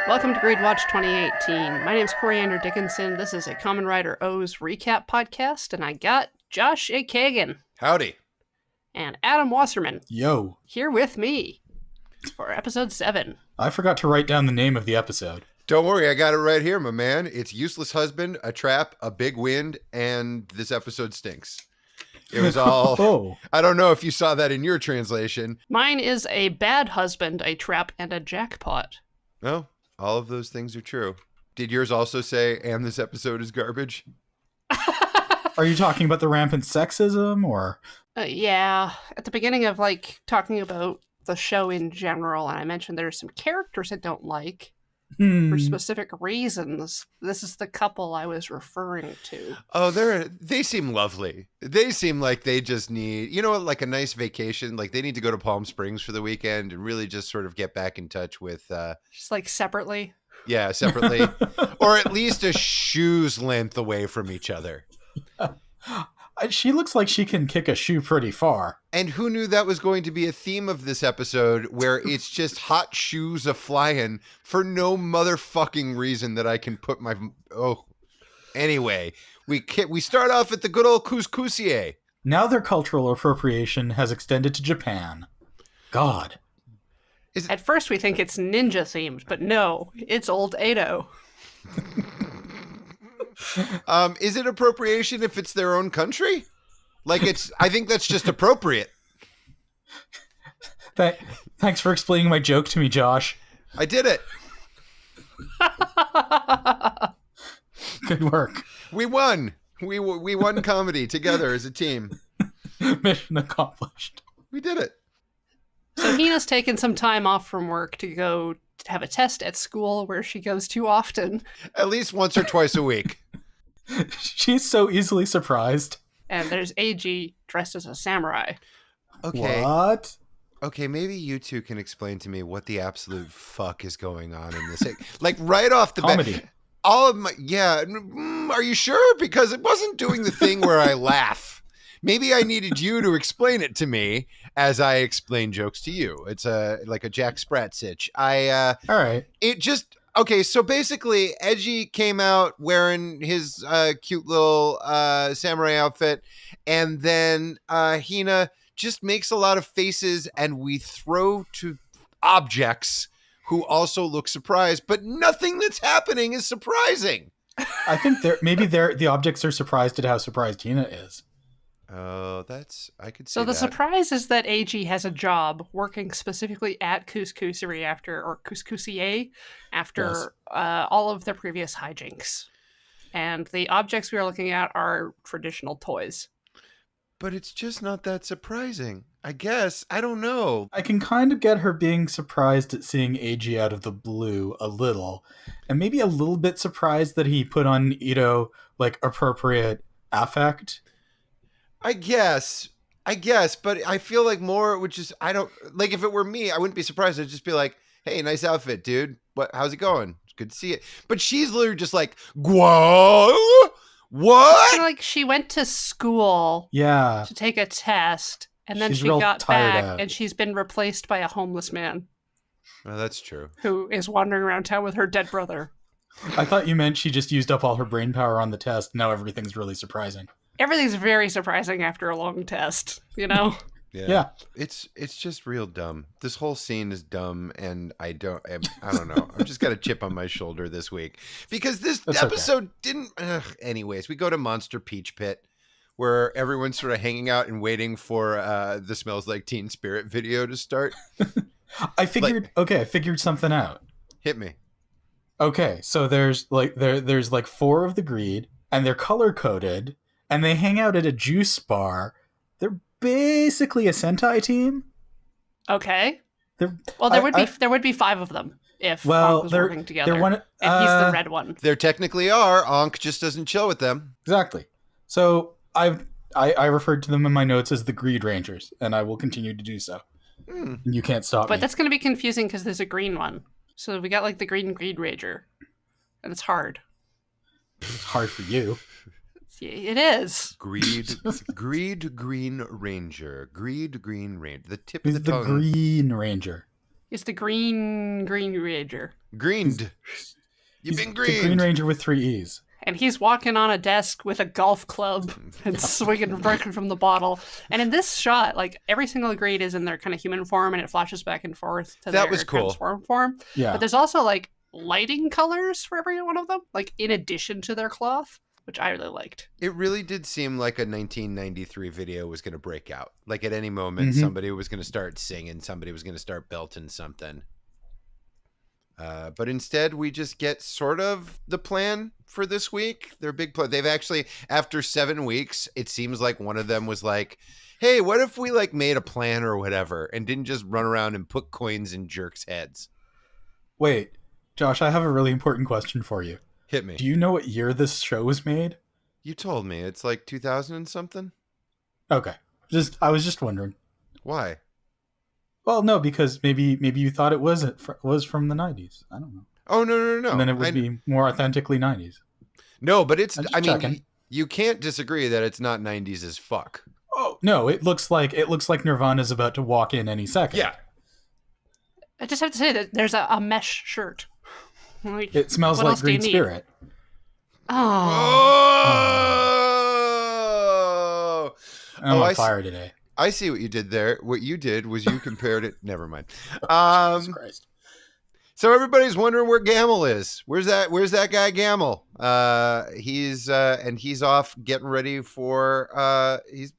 Welcome to GREEDWATCH 2018. My name's Coriander Dickinson. This is a Kamen Rider O's recap podcast, and I got Josh A. Kagan. Howdy. And Adam Wasserman. Yo. Here with me for episode 7. I forgot to write down the name of the episode. Don't worry, I got it right here, my man. It's Useless Husband, a Trap, a Big Wind, and this episode stinks. It was all... Oh. I don't know if you saw that in your translation. Mine is a bad husband, a trap, and a jackpot. No, all of those things are true. Did yours also say, and this episode is garbage? Are you talking about the rampant sexism, or...? Yeah, at the beginning of, talking about the show in general, and I mentioned there's some characters I don't like for specific reasons. This is the couple I was referring to. Oh, they seem lovely. They seem like they just need, like a nice vacation. Like they need to go to Palm Springs for the weekend and really just sort of get back in touch with... Just separately? Yeah, separately. Or at least a shoe's length away from each other. She looks like she can kick a shoe pretty far. And who knew that was going to be a theme of this episode, where it's just hot shoes a-flying for no motherfucking reason that I can put my... Oh, anyway, we start off at the good old couscousier. Now their cultural appropriation has extended to Japan. God. At first we think it's ninja-themed, but no, it's old Edo. Is it appropriation if it's their own country? I think that's just appropriate. Thanks for explaining my joke to me, Josh. I did it. Good work. We won. We won comedy together as a team. Mission accomplished. We did it. So Hina's taken some time off from work to go to have a test at school where she goes too often. At least once or twice a week. She's so easily surprised. And there's AG dressed as a samurai. Okay. What? Okay, maybe you two can explain to me what the absolute fuck is going on in this. Right off the Comedy. bat. All of my... Yeah. Are you sure? Because it wasn't doing the thing where I laugh. Maybe I needed you to explain it to me as I explain jokes to you. It's like a Jack Sprat sitch. All right. It just... Okay, so basically, Edgy came out wearing his cute little samurai outfit, and then Hina just makes a lot of faces, and we throw to objects who also look surprised, but nothing that's happening is surprising. I think the objects are surprised at how surprised Hina is. Oh, I could see So the that. surprise is that AG has a job working specifically at Couscouserie Couscousier after all of their previous hijinks. And the objects we are looking at are traditional toys. But it's just not that surprising. I guess. I don't know. I can kind of get her being surprised at seeing AG out of the blue a little. And maybe a little bit surprised that he put on Ito, appropriate affect. I guess, but I feel like more, which is, I don't, if it were me, I wouldn't be surprised. I'd just be like, hey, nice outfit, dude. How's it going? It's good to see it. But she's literally just like, whoa, what? It's kind of she went to school to take a test, and then she got back, and she's been replaced by a homeless man. Oh, that's true. Who is wandering around town with her dead brother. I thought you meant she just used up all her brain power on the test. Now everything's really surprising. Everything's very surprising after a long test, Yeah. It's just real dumb. This whole scene is dumb, and I don't know. I've just got a chip on my shoulder this week because this episode didn't. Anyways, we go to Monster Peach Pit, where everyone's sort of hanging out and waiting for the Smells Like Teen Spirit video to start. I figured something out. Hit me. Okay, so there's 4 of the Greed, and they're color coded. And they hang out at a juice bar. They're basically a Sentai team. Okay. There would be 5 of them if Ankh was working together. And he's the red one. There technically are. Ankh just doesn't chill with them. Exactly. So I referred to them in my notes as the Greed Rangers, and I will continue to do so. You can't stop me. But that's going to be confusing because there's a green one. So we got the green Greed Ranger. And it's hard. It's hard for you. It is. Greed Green Ranger. Greed Green Ranger. The tip He's of the the tongue. Green Ranger. It's the Green Ranger. Greened. You've He's been the Green greened. Ranger with 3 E's. And he's walking on a desk with a golf club and swinging and drinking from the bottle. And in this shot, like every single Greed is in their kind of human form, and it flashes back and forth to That their was cool. transform form. Yeah. But there's also like lighting colors for every one of them, like in addition to their cloth, which I really liked. It really did seem like a 1993 video was going to break out. Like at any moment, somebody was going to start singing, somebody was going to start belting something. But instead, we just get sort of the plan for this week. Their big plan. They've actually, after 7 weeks, it seems like one of them was like, hey, what if we like made a plan or whatever and didn't just run around and put coins in jerks' heads? Wait, Josh, I have a really important question for you. Hit me. Do you know what year this show was made? You told me. It's like 2000 and something? Okay. I was just wondering. Why? Well, no, because maybe you thought it was from the 90s. I don't know. Oh, no. And then it would be more authentically 90s. No, but it's, I mean, checking. you can't disagree that it's not 90s as fuck. Oh, no, it looks like Nirvana's about to walk in any second. Yeah. I just have to say that there's a mesh shirt. Like, It smells what like else do you Green need? Spirit. Oh! I'm Oh, on fire today. I see what you did there. What you did was you compared it. Never mind. Jesus Christ. So everybody's wondering where Gamel is. Where's that guy Gamel? He's off getting ready for he's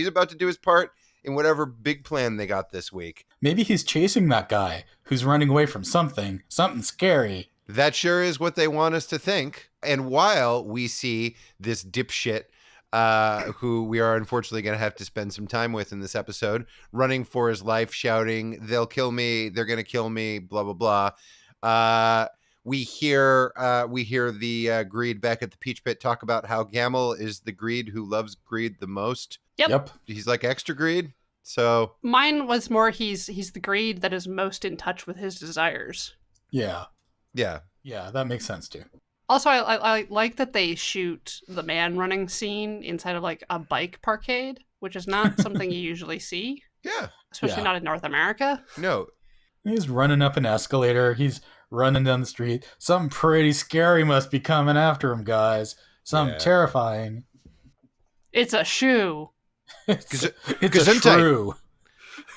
about to do his part in whatever big plan they got this week. Maybe he's chasing that guy who's running away from something scary. That sure is what they want us to think. And while we see this dipshit who we are unfortunately going to have to spend some time with in this episode, running for his life, shouting, "They'll kill me! They're going to kill me!" Blah blah blah. We hear the Greed back at the Peach Pit talk about how Gamel is the Greed who loves Greed the most. Yep. He's like extra Greed. So mine was more he's the Greed that is most in touch with his desires. Yeah, that makes sense too. Also, I like that they shoot the man running scene inside of like a bike parkade, which is not something you usually see. Yeah. Especially not in North America. No. He's running up an escalator. He's running down the street. Something pretty scary must be coming after him, guys. Something terrifying. It's a shoe. It's a shrew.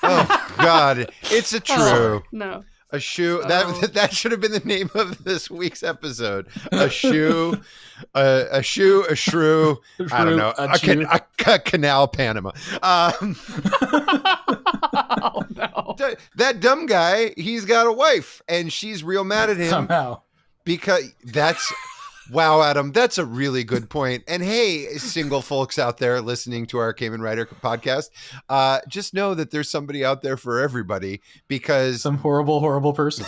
Oh, God. It's a true. Oh, no. A shoe. That should have been the name of this week's episode. A shoe, a shrew. I don't know. A Canal, Panama. Oh no! That dumb guy. He's got a wife, and she's real mad at him somehow. Because that's. Wow, Adam, that's a really good point. And hey, single folks out there listening to our Cayman Rider podcast, just know that there's somebody out there for everybody because... Some horrible, horrible person.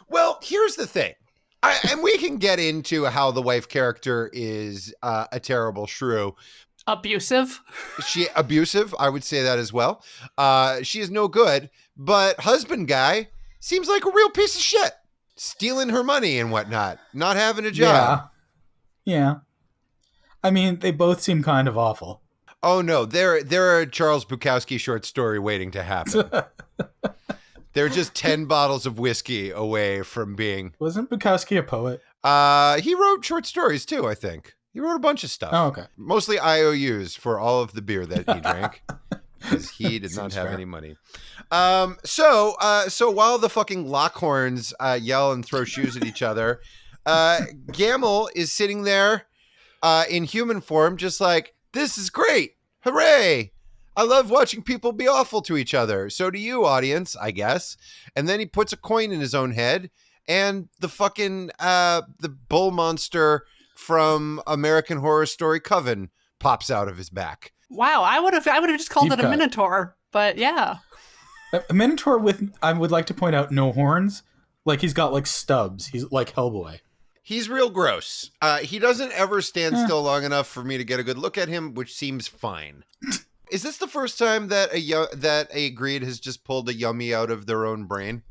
Well, here's the thing. And we can get into how the wife character is a terrible shrew. Abusive. Abusive, I would say that as well. She is no good, but husband guy seems like a real piece of shit. Stealing her money and whatnot, not having a job. Yeah. I mean, they both seem kind of awful. Oh no, they're a Charles Bukowski short story waiting to happen. They're just 10 bottles of whiskey away from being. Wasn't Bukowski a poet? He wrote short stories too, I think. He wrote a bunch of stuff. Oh, okay. Mostly IOUs for all of the beer that he drank. Because he did not have any money. So while the fucking Lockhorns yell and throw shoes at each other, Gamel is sitting there in human form, just like, this is great. Hooray. I love watching people be awful to each other. So do you, audience, I guess. And then he puts a coin in his own head, and the fucking the bull monster from American Horror Story Coven pops out of his back. Wow, I would have just called Deep it a cut. Minotaur, but yeah. A Minotaur with, I would like to point out, no horns. Like, he's got, like, stubs. He's like Hellboy. He's real gross. He doesn't ever stand still long enough for me to get a good look at him, which seems fine. Is this the first time that a Greed has just pulled a yummy out of their own brain?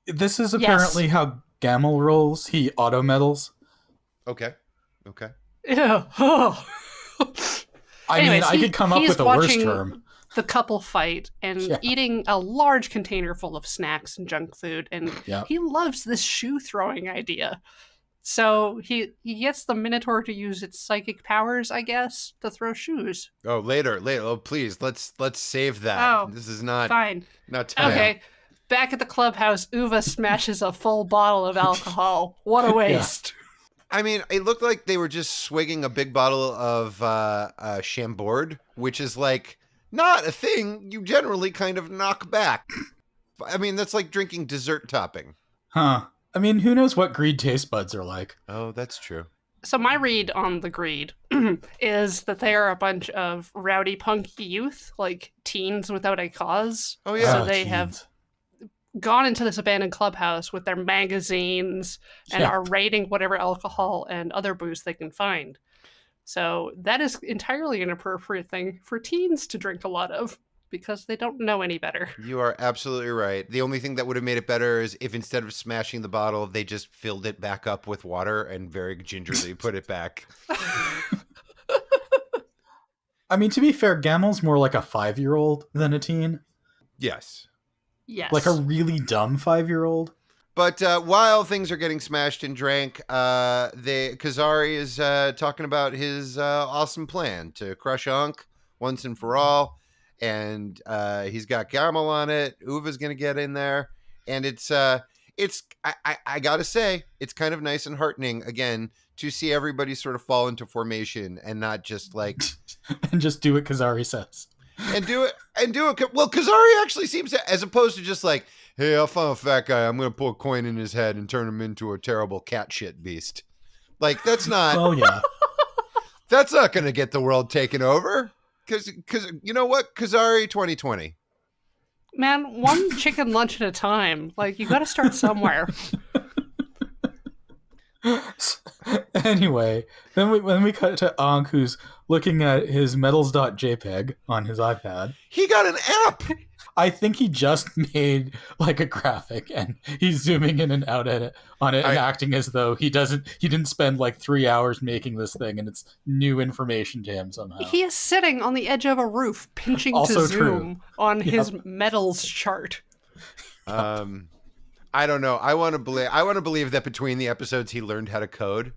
This is apparently how Gamel rolls. He auto-medals. Okay. Ew. Oh. I mean, I could come up with a worse term. The couple fight and eating a large container full of snacks and junk food, and he loves this shoe throwing idea. So he gets the Minotaur to use its psychic powers, I guess, to throw shoes. Oh, later. Oh, please, let's save that. Oh, this is not fine. Not time. Okay. Back at the clubhouse, Uva smashes a full bottle of alcohol. What a waste. I mean, it looked like they were just swigging a big bottle of Chambord, which is like not a thing you generally kind of knock back. I mean, that's like drinking dessert topping. Huh. I mean, who knows what greed taste buds are like? Oh, that's true. So my read on the greed is that they are a bunch of rowdy punk youth, like teens without a cause. Oh, yeah. So they have gone into this abandoned clubhouse with their magazines and are raiding whatever alcohol and other booze they can find. So that is entirely an appropriate thing for teens to drink a lot of, because they don't know any better. You are absolutely right. The only thing that would have made it better is if instead of smashing the bottle, they just filled it back up with water and very gingerly put it back. I mean, to be fair, Gamel's more like a 5-year-old than a teen. Yes. Yes. Like a really dumb 5-year-old. But while things are getting smashed and drank, Kazari is talking about his awesome plan to crush Ankh once and for all. And he's got Gamel on it. Uva's going to get in there. And I got to say, it's kind of nice and heartening, again, to see everybody sort of fall into formation and not just like... and just do what Kazari says. And do it. Well, Kazari actually seems to, as opposed to just like, hey, I found a fat guy, I'm going to put a coin in his head and turn him into a terrible cat shit beast. Like, that's not... Oh, yeah. That's not going to get the world taken over. Because you know what? Kazari 2020. Man, one chicken lunch at a time. Like, you got to start somewhere. Anyway, then we cut to Ankh, who's looking at his medals.jpg on his iPad. He got an app. I think he just made like a graphic and he's zooming in and out at it on it and acting as though he didn't spend like 3 hours making this thing and it's new information to him somehow. He is sitting on the edge of a roof pinching Also to zoom on his Yep. medals chart. I don't know. I want to believe that between the episodes he learned how to code.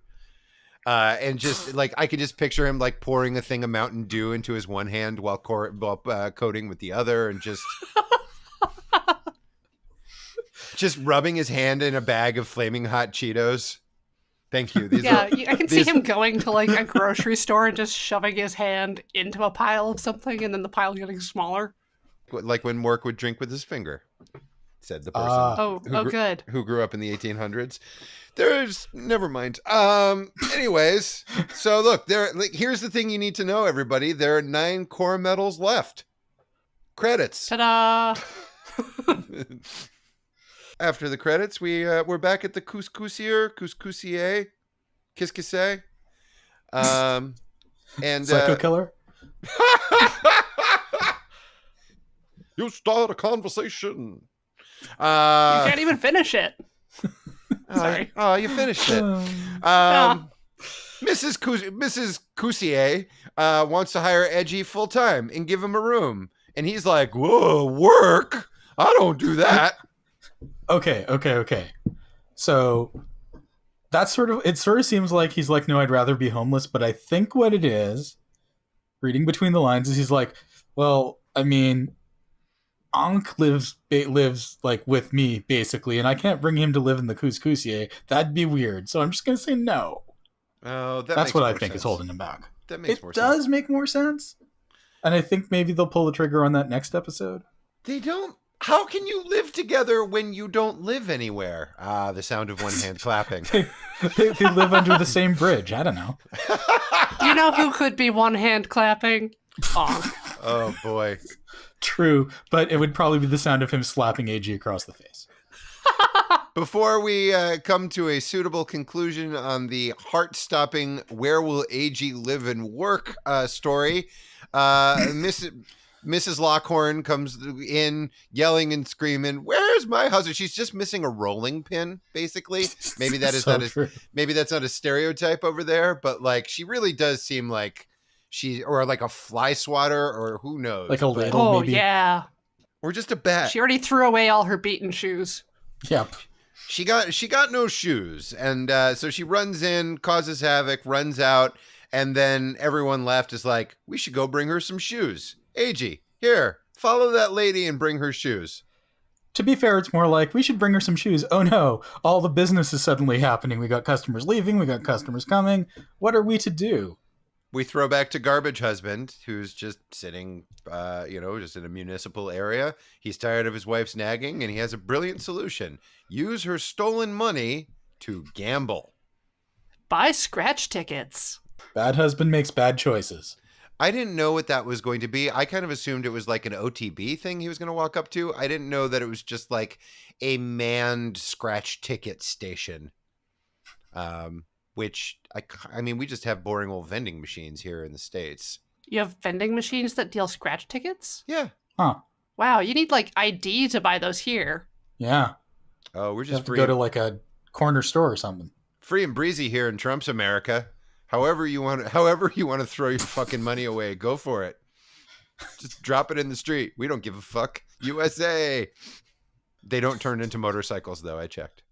And just like I could just picture him like pouring a thing of Mountain Dew into his one hand while coding with the other, and just rubbing his hand in a bag of flaming hot Cheetos. Thank you. I can see him going to like a grocery store and just shoving his hand into a pile of something, and then the pile getting smaller. Like when Mork would drink with his finger, said the person. Good. Who grew up in the 1800s. Never mind. Anyways, so look, here's the thing you need to know, everybody. There are 9 core medals left. Credits. Ta-da! After the credits, we're back at the Couscousier, Kiskise. And Psycho Killer? You start a conversation. You can't even finish it. Sorry. Oh, you finished it. Mrs. Cousier wants to hire Edgy full time and give him a room, and he's like, "Whoa, work? I don't do that." Okay. So it sort of seems like he's like, no, I'd rather be homeless. But I think what it is, reading between the lines, is he's like, well, I mean, Ankh lives like with me basically, and I can't bring him to live in the Couscousier. That'd be weird. So I'm just gonna say no. Oh, that's what I think is holding him back. That makes more sense. It does make more sense, and I think maybe they'll pull the trigger on that next episode. They don't. How can you live together when you don't live anywhere? The sound of one hand clapping. they live under the same bridge. I don't know. You know who could be one hand clapping? Ankh. Oh boy. True, but it would probably be the sound of him slapping AG across the face. Before we come to a suitable conclusion on the heart-stopping "Where Will AG Live and Work" story, Mrs. Mrs. Lockhorn comes in yelling and screaming, "Where's my husband?" She's just missing a rolling pin, basically. Maybe that is So not true. maybe that's not a stereotype over there, but like she really does seem like or like a fly swatter, or who knows. Like a but- ladle. Oh maybe. yeah, Or just a bat. she already threw away all her beaten shoes. Yep. She got no shoes, and so she runs in, causes havoc, runs out, and then everyone left is like, "We should go bring her some shoes." AG, here, follow that lady and bring her shoes. To be fair, it's more like we should bring her some shoes. Oh no, all the business is suddenly happening. We got customers leaving. We got customers coming. What are we to do? We throw back to Garbage Husband, who's just sitting, just in a municipal area. He's tired of his wife's nagging, and he has a brilliant solution. Use her stolen money to gamble. Buy scratch tickets. Bad husband makes bad choices. I didn't know what that was going to be. I kind of assumed it was like an OTB thing he was going to walk up to. I didn't know that it was just like a manned scratch ticket station. Which, I mean, we just have boring old vending machines here in the States. You have vending machines that deal scratch tickets? Yeah. Huh. Wow, you need like ID to buy those here. Yeah. Oh, we're You just have to go to like a corner store or something. free and breezy here in Trump's America. However you want to throw your fucking money away, go for it. Just drop it in the street. We don't give a fuck. USA. They don't turn into motorcycles, though. I checked.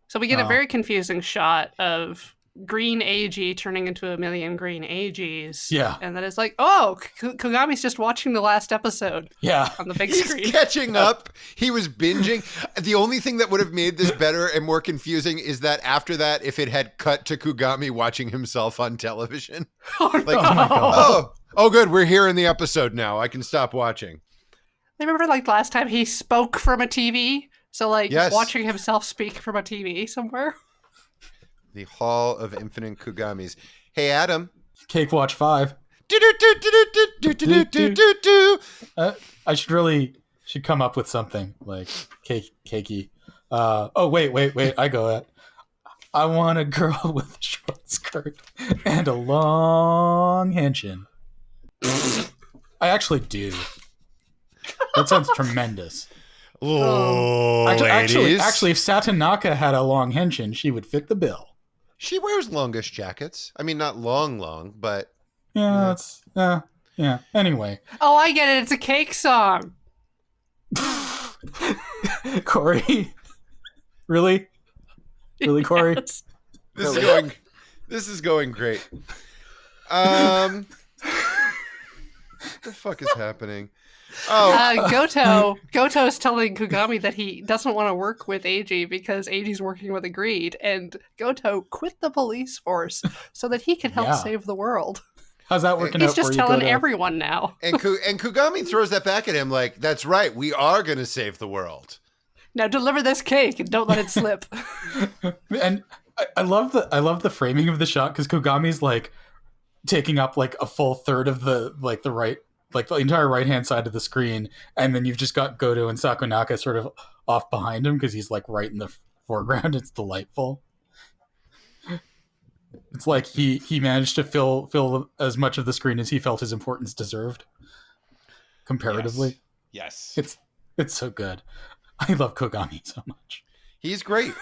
So we get a Oh. very confusing shot of green AG turning into a million green AGs. Yeah. And then it's like, oh, Kagami's just watching the last episode Yeah. on the big He's screen. catching up. He was binging. The only thing that would have made this better and more confusing is that after that, if it had cut to Kugami watching himself on television. Oh, Like, Oh my God. Oh, good. We're here in the episode now. I can stop watching. I remember like last time he spoke from a TV. So like Yes. watching himself speak from a TV somewhere. The Hall of Infinite Kugamis. Hey, Adam. Cake Watch 5. Do-do-do-do-do-do-do-do-do-do. I should come up with something like cakey. Wait. I go at. I want a girl with a short skirt and a long henshin. I actually do. That sounds tremendous. Oh, Actually, ladies. if Satonaka had a long henshin, she would fit the bill. She wears longish jackets. I mean, not long, but Yeah, yeah. Anyway, Oh, I get it. It's a cake song. Corey, really, Corey? Yes. this is going great. What the fuck is happening? Oh, Goto's telling Kugami that he doesn't want to work with AG because AG's working with Agreed, and Goto quit the police force so that he can help Yeah. save the world. How's that working He's out for just you, telling Goto? everyone now. and Kugami throws that back at him like, "That's right, we are going to save the world." Now deliver this cake and don't let it slip. And I love the framing of the shot because Kogami's like taking up like a full third of the entire right hand side of the screen, and then you've just got Goto and Sakonaka sort of off behind him because he's like right in the foreground. It's delightful. It's like he managed to fill as much of the screen as he felt his importance deserved. Comparatively, Yes. it's so good. I love Kogami so much. He's great.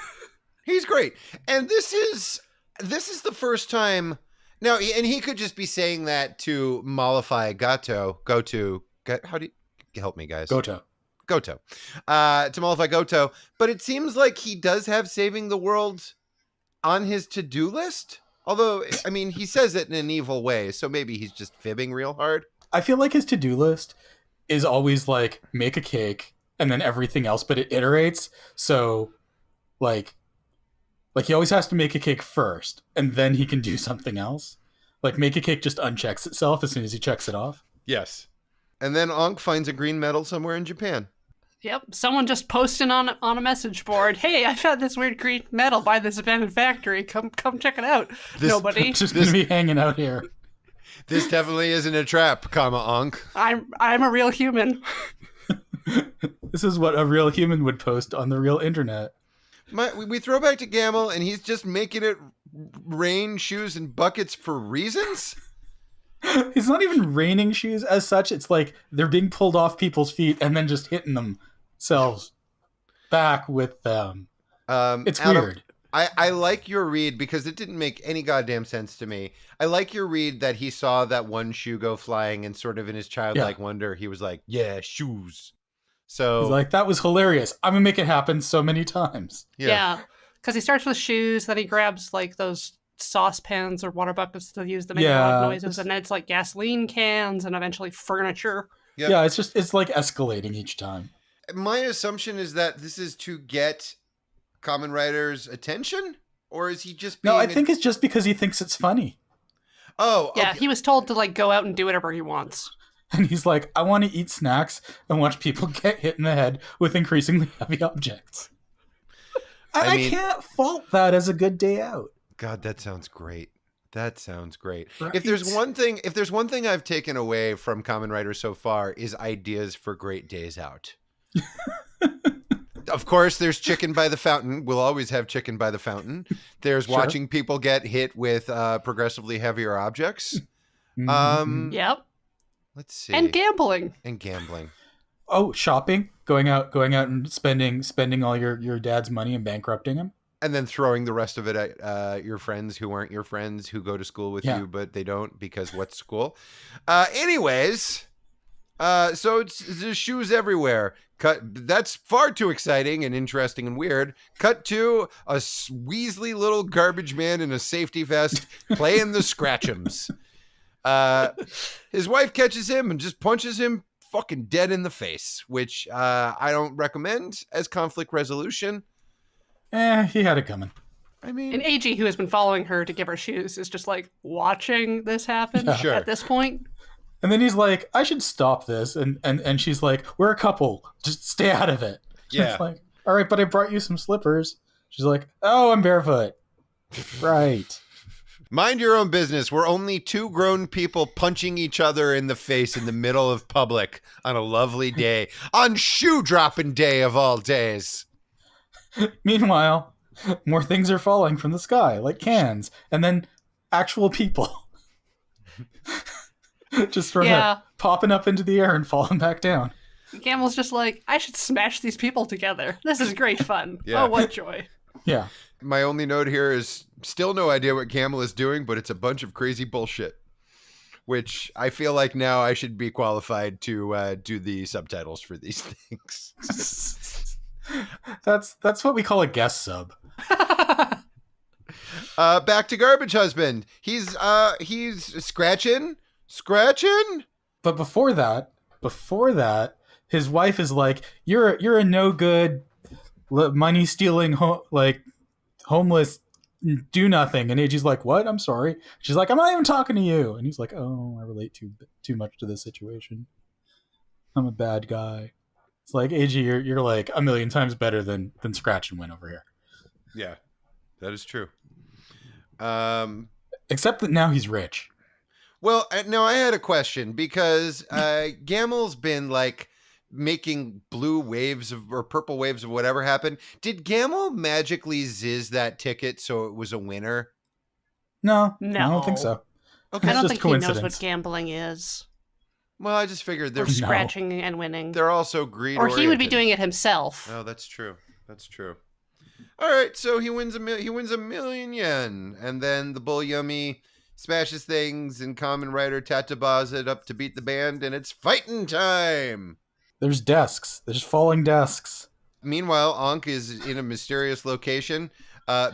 He's great. And this is the first time now, and he could just be saying that to mollify Goto. How do you help me, guys? Goto. To mollify Goto. But it seems like he does have saving the world on his to-do list. Although, I mean, he says it in an evil way, so maybe he's just fibbing real hard. I feel like his to-do list is always like make a cake and then everything else, but it iterates. So like he always has to make a cake first and then he can do something else. Like make a cake just unchecks itself as soon as he checks it off. Yes. And then Ankh finds a green medal somewhere in Japan. Yep, someone just posting on a message board. Hey, I found this weird green metal by this abandoned factory. Come check it out. Nobody. Just gonna be hanging out here. This definitely isn't a trap, Ankh. I'm a real human. This is what a real human would post on the real internet. We throw back to Gamble, and he's just making it rain shoes and buckets for reasons? It's not even raining shoes as such. It's like they're being pulled off people's feet and then just hitting themselves back with them. It's Adam, weird. I like your read because it didn't make any goddamn sense to me. I like your read that he saw that one shoe go flying and sort of in his childlike wonder, he was like, yeah, shoes. So he's like, that was hilarious. I'm going to make it happen so many times. Yeah. Because he starts with shoes, then he grabs like those saucepans or water buckets to use to make loud noises, and then it's like gasoline cans and eventually furniture. Yep. Yeah, it's like escalating each time. My assumption is that this is to get Kamen Rider's attention, or is he just being... No, I think it's just because he thinks it's funny. Oh, yeah, okay. he was told to like go out and do whatever he wants. And he's like, I want to eat snacks and watch people get hit in the head with increasingly heavy objects. And I can't fault that as a good day out. God, that sounds great. That sounds great. Right. If there's one thing I've taken away from Kamen Rider so far is ideas for great days out. Of course, there's chicken by the fountain. We'll always have chicken by the fountain. There's watching people get hit with progressively heavier objects. Yep. Let's see. And gambling. Oh, shopping, going out and spending all your dad's money and bankrupting him. And then throwing the rest of it at your friends who aren't your friends, who go to school with you, but they don't because what's school? Anyways, so there's shoes everywhere. That's far too exciting and interesting and weird. Cut to a weaselly little garbage man in a safety vest playing the Scratch'ems. His wife catches him and just punches him fucking dead in the face, which I don't recommend as conflict resolution. He had it coming. I mean, and AG, who has been following her to give her shoes, is just like watching this happen at this point. And then he's like, I should stop this. And she's like, we're a couple. Just stay out of it. Yeah. It's like, all right, but I brought you some slippers. She's like, oh, I'm barefoot. Right. Mind your own business. We're only two grown people punching each other in the face in the middle of public on a lovely day. On shoe dropping day of all days. Meanwhile, more things are falling from the sky, like cans, and then actual people. Just sort of popping up into the air and falling back down. Gamel's just like, I should smash these people together. This is great fun. Yeah. Oh, what joy. Yeah. My only note here is still no idea what Gamel is doing, but it's a bunch of crazy bullshit, which I feel like now I should be qualified to do the subtitles for these things. That's what we call a guest sub. Back to Garbage Husband. He's scratching. But before that, his wife is like, "You're a no good, money stealing, homeless, do nothing." And AG's like, "What? I'm sorry." She's like, "I'm not even talking to you." And he's like, "Oh, I relate too much to this situation. I'm a bad guy." It's like, AG, you're like a million times better than Scratch and Win over here. Yeah, that is true. Except that now he's rich. Well, no, I had a question because Gamel's been like making blue waves or purple waves of whatever happened. Did Gamel magically zizz that ticket so it was a winner? No, I don't think so. Okay, I don't think he knows what gambling is. Well, I just figured they're scratching and winning. They're also greed, or he would be doing it himself. Oh, that's true. All right, so he wins a million yen, and then the Bull Yummy smashes things, and Kamen Rider Tatabas it up to beat the band, and it's fighting time. There's desks. There's falling desks. Meanwhile, Ankh is in a mysterious location.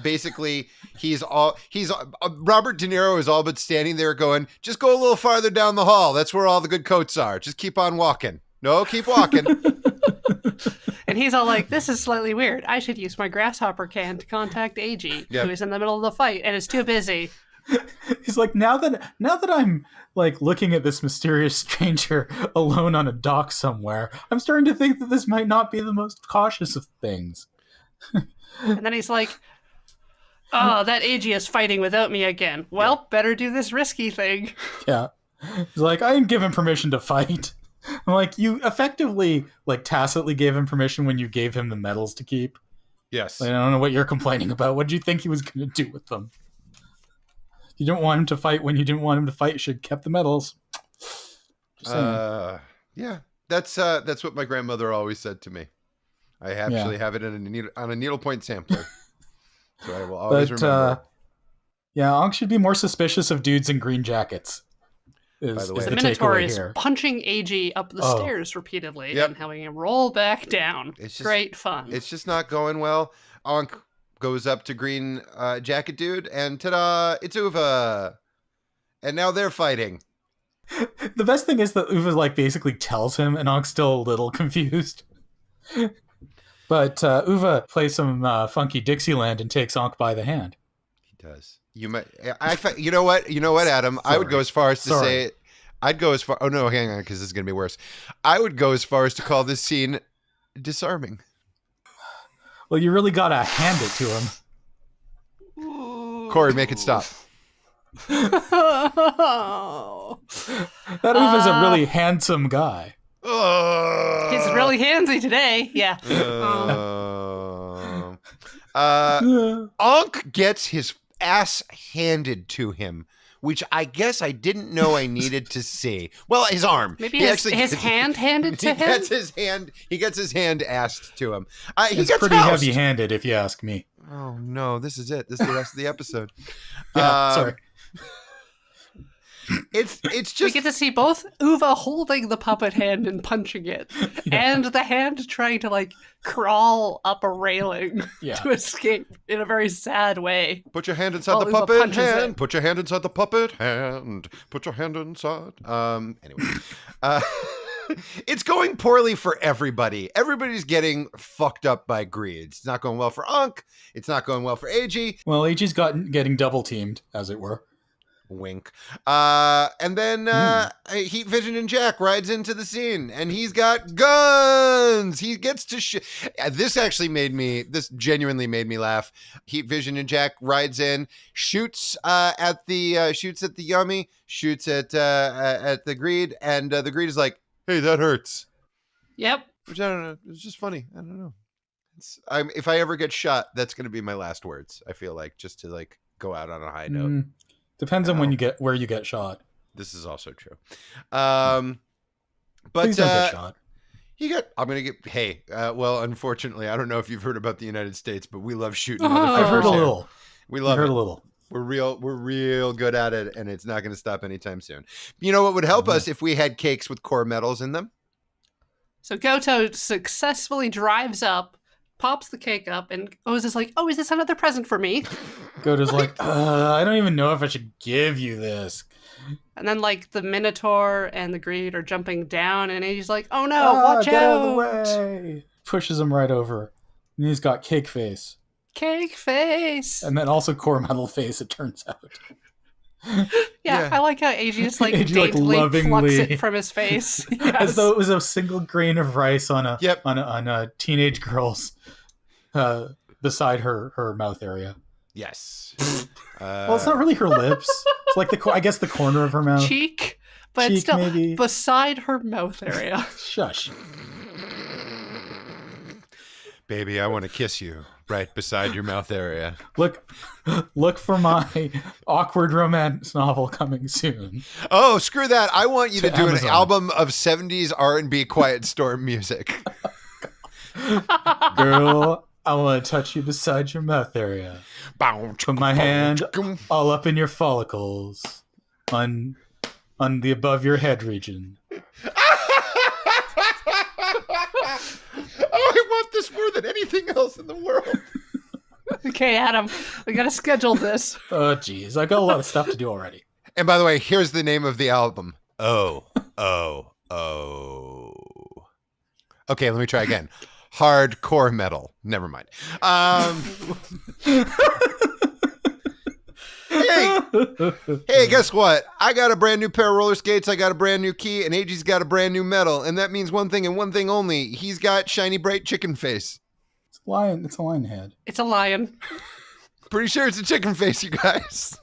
Basically, Robert De Niro is all but standing there going, just go a little farther down the hall. That's where all the good coats are. Just keep on walking. No, keep walking. And he's all like, this is slightly weird. I should use my grasshopper can to contact AG, who is in the middle of the fight and is too busy. He's like, now that I'm like looking at this mysterious stranger alone on a dock somewhere, I'm starting to think that this might not be the most cautious of things. And then he's like, oh, that AG is fighting without me again. Well, better do this risky thing. Yeah. He's like, I didn't give him permission to fight. I'm like, you effectively, like, tacitly gave him permission when you gave him the medals to keep. Yes. Like, I don't know what you're complaining about. What did you think he was going to do with them? You didn't want him to fight when you didn't want him to fight. You should have kept the medals. Just saying. Yeah, that's what my grandmother always said to me. I actually have it in on a needlepoint sampler, so I will always remember. Yeah, Ankh should be more suspicious of dudes in green jackets. By the way, the Minotaur is punching AG up the stairs repeatedly and having him roll back down. It's just, great fun. It's just not going well. Ankh goes up to green jacket dude, and ta-da! It's Uva, and now they're fighting. The best thing is that Uva like basically tells him, and Ankh's still a little confused. But Uva plays some funky Dixieland and takes Ankh by the hand. He does. You might. You know what, Adam? Sorry. I would go as far as to say. I'd go as far. Oh no, hang on, because this is gonna be worse. I would go as far as to call this scene disarming. Well, you really gotta hand it to him. Corey, make it stop. That Uva's a really handsome guy. He's really handsy today. Yeah. Ankh gets his ass handed to him, which I guess I didn't know I needed to see. Well, his arm. Maybe his hand handed to him? He gets his hand asked to him. It's pretty heavy-handed, if you ask me. Oh, no. This is it. This is the rest of the episode. Sorry. It's just... We get to see both Uva holding the puppet hand and punching it, and the hand trying to, like, crawl up a railing to escape in a very sad way. Put your hand inside the puppet hand. Put your hand inside the puppet hand. Put your hand inside. Anyway. It's going poorly for everybody. Everybody's getting fucked up by greed. It's not going well for Ankh. It's not going well for AG. Well, AG's getting double teamed, as it were. Wink. And then Heat Vision and Jack rides into the scene, and he's got guns. He gets to this genuinely made me laugh. Heat Vision and Jack rides in, shoots at the yummy, shoots at the greed, and the greed is like, "Hey, that hurts." Yep. Which I don't know. It's just funny. I don't know. If I ever get shot, that's going to be my last words. I feel like, just to like go out on a high note. Depends on where you get shot. This is also true. But please don't get shot. Unfortunately, I don't know if you've heard about the United States, but we love shooting. I've heard a little. We love it. A little. We're real good at it, and it's not going to stop anytime soon. You know what would help us if we had cakes with core metals in them? So Goto successfully drives up, pops the cake up, and Oz is like, "Oh, is this another present for me?" Goto's like, I don't even know if I should give you this. And then, like, the Minotaur and the Greed are jumping down, and he's like, "Oh no, watch get out!" Out of the way. Pushes him right over. And he's got cake face. Cake face! And then also core metal face, it turns out. Yeah, I like how AG just like daintily plucks it from his face. Yes. As though it was a single grain of rice on a teenage girl's beside her mouth area. Yes. Well, it's not really her lips. It's like I guess the corner of her mouth. Cheek, but Cheek, still maybe. Beside her mouth area. Shush. Baby, I want to kiss you right beside your mouth area. Look for my awkward romance novel coming soon. Oh, screw that. I want you to do Amazon. An album of 70s R&B Quiet Storm music. Girl, I want to touch you beside your mouth area. Put my hand all up in your follicles on the above your head region. Oh, I want this more than anything else in the world. Okay, Adam, we gotta schedule this. Oh, geez. I got a lot of stuff to do already. And by the way, here's the name of the album. Oh. Okay, let me try again. Hardcore metal. Never mind. Hey, guess what? I got a brand new pair of roller skates, I got a brand new key, and AG's got a brand new medal, and that means one thing and one thing only. He's got shiny, bright chicken face. It's a lion. It's a lion head. It's a lion. Pretty sure it's a chicken face, you guys.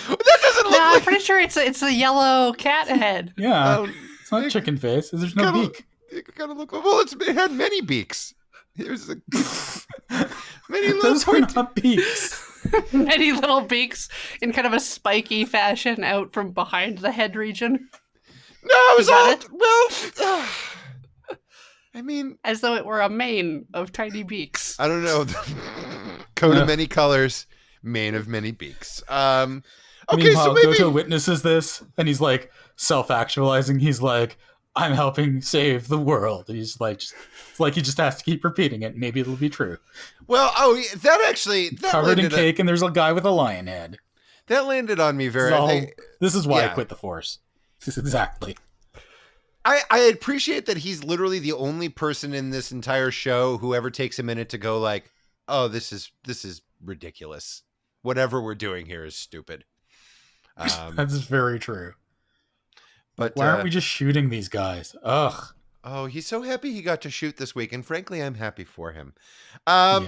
That doesn't look I'm pretty sure it's a yellow cat head. Yeah, it's not chicken face. There's no beak. It kind of look well. It had many beaks. Here's many little Those are not beaks. Many little beaks in kind of a spiky fashion out from behind the head region. No, it was Is that all it? well. I mean, As though it were a mane of tiny beaks. I don't know. Coat of many colors, mane of many beaks. Okay, Meanwhile, so maybe Goto witnesses this, and he's like self-actualizing. He's like, "I'm helping save the world." And he's like, it's like he just has to keep repeating it. Maybe it'll be true. well, that Covered in landed cake, and there's a guy with a lion head. that landed on me very. This is why I yeah. quit the Force. This is exactly. I appreciate that he's literally the only person in this entire show who ever takes a minute to go like, "Oh, this is ridiculous. Whatever we're doing here is stupid." That's very true. But Why aren't we just shooting these guys? Ugh. Oh, he's so happy he got to shoot this week, and frankly, I'm happy for him. Yeah.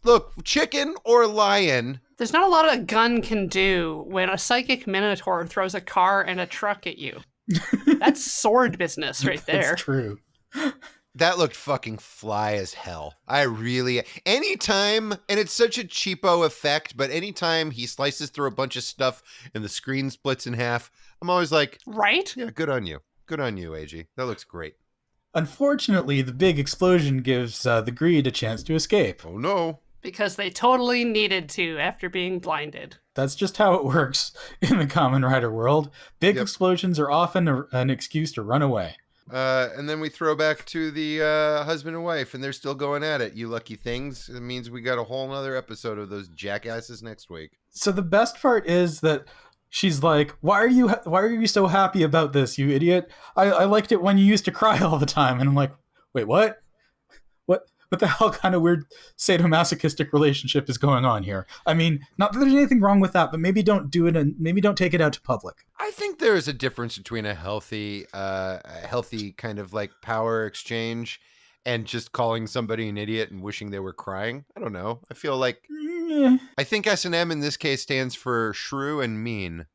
Look, chicken or lion? There's not a lot a gun can do when a psychic minotaur throws a car and a truck at you. That's sword business right there. That's true. That looked fucking fly as hell. Anytime, and it's such a cheapo effect, but anytime he slices through a bunch of stuff and the screen splits in half, I'm always like, Right? yeah, good on you. Good on you, AG. That looks great. Unfortunately, the big explosion gives the Greed a chance to escape. Oh, no. Because they totally needed to after being blinded. That's just how it works in the Kamen Rider world. Big explosions are often an excuse to run away. And then we throw back to the husband and wife, and they're still going at it. You lucky things. It means we got a whole nother episode of those jackasses next week. So the best part is that she's like, why are you so happy about this, you idiot? I liked it when you used to cry all the time. And I'm like, wait, what? What the hell kind of weird sadomasochistic relationship is going on here? I mean, not that there's anything wrong with that, but maybe don't do it and maybe don't take it out to public. I think there is a difference between a healthy kind of like power exchange and just calling somebody an idiot and wishing they were crying. I don't know. I feel like I think S&M in this case stands for shrew and mean.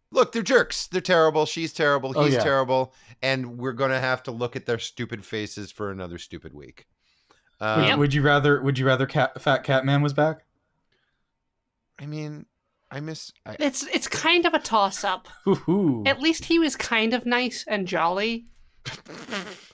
Look, they're jerks. They're terrible. She's terrible. He's terrible. And we're going to have to look at their stupid faces for another stupid week. Would you rather Fat Catman was back? I mean, It's kind of a toss-up. At least he was kind of nice and jolly.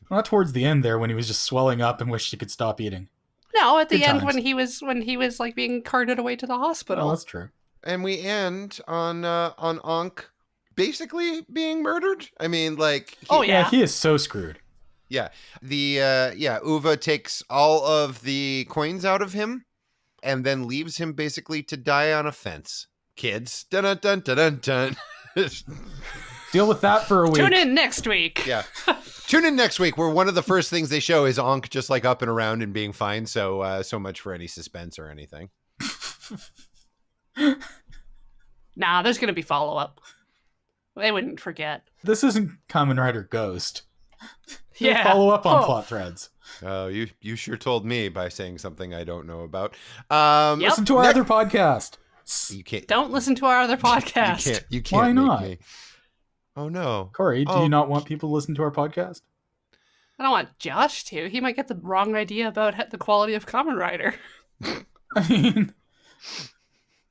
Not towards the end there when he was just swelling up and wished he could stop eating. No, at the Good end times. when he was like being carted away to the hospital. Oh, that's true. And we end on Ankh basically being murdered. I mean, like, He is so screwed. Yeah, Uva takes all of the coins out of him, and then leaves him basically to die on a fence. Kids, dun dun dun dun dun. Deal with that for a week. Tune in next week. Yeah, tune in next week, where one of the first things they show is Ankh just like up and around and being fine. So much for any suspense or anything. Nah, there's gonna be follow-up. They wouldn't forget. This isn't Kamen Rider Ghost. Yeah. Follow up on plot threads. Oh, you sure told me by saying something I don't know about. Yep. Listen to our other podcast. You can't. Don't listen to our other podcast. You can't. Why make not? me. Oh no, Corey, do you not want people to listen to our podcast? I don't want Josh to. He might get the wrong idea about the quality of Kamen Rider. I mean,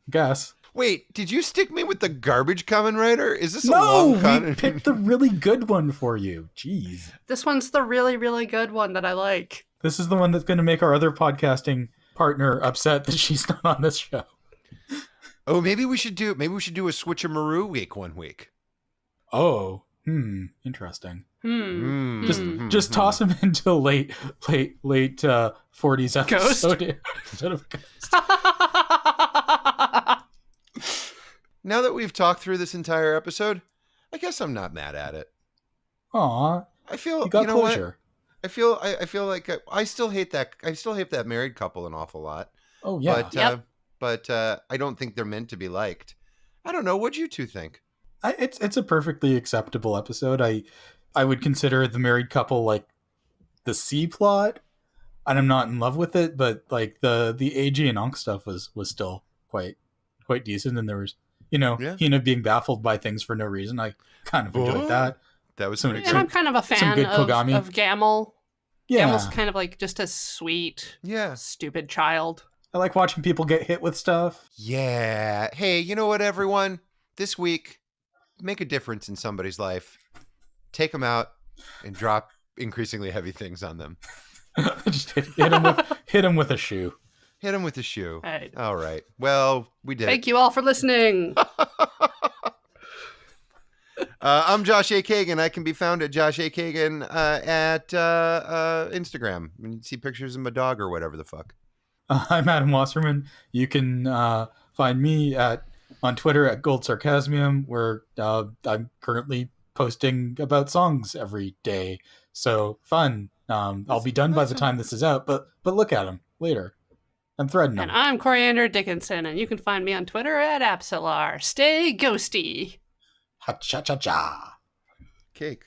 guess. Wait, did you stick me with the garbage Kamen Rider? Is this a No, long we con? picked the really good one for you. Jeez. This one's the really, really good one that I like. This is the one that's going to make our other podcasting partner upset that she's not on this show. Oh, maybe we should do a switcheroo week one week. Oh, interesting. Hmm. Just toss him into late 40s episode instead of Ghost. Now that we've talked through this entire episode, I guess I'm not mad at it. Aw, I feel you got know closure. what? I feel like I still hate that. I still hate that married couple an awful lot. Oh yeah, But I don't think they're meant to be liked. I don't know. What'd you two think? it's a perfectly acceptable episode. I would consider the married couple like the C plot, and I'm not in love with it, but like the AG and Ankh stuff was still quite decent, and there was Hina being baffled by things for no reason. I kind of enjoyed that. That was Some- pretty And good. I'm kind of a Some fan good of Kogami. Gamel. Gamel's Yeah. kind of like just a sweet, Yeah. stupid child. I like watching people get hit with stuff. Yeah. Hey, you know what, everyone? This week, make a difference in somebody's life. Take them out and drop increasingly heavy things on them. Just hit him with a shoe. Hit them with a shoe. Right. All right. Well, we did. Thank you all for listening. I'm Josh A. Kagan. I can be found at Josh A. Kagan at Instagram. You can see pictures of my dog or whatever the fuck. I'm Adam Wasserman. You can find me on Twitter at Gold Sarcasmium, where I'm currently posting about songs every day. So fun. I'll be done by the time this is out, but look at them later. I'm threading them. And I'm Coriander Dickinson, and you can find me on Twitter at Apsilar. Stay ghosty. Ha cha cha cha. Cake.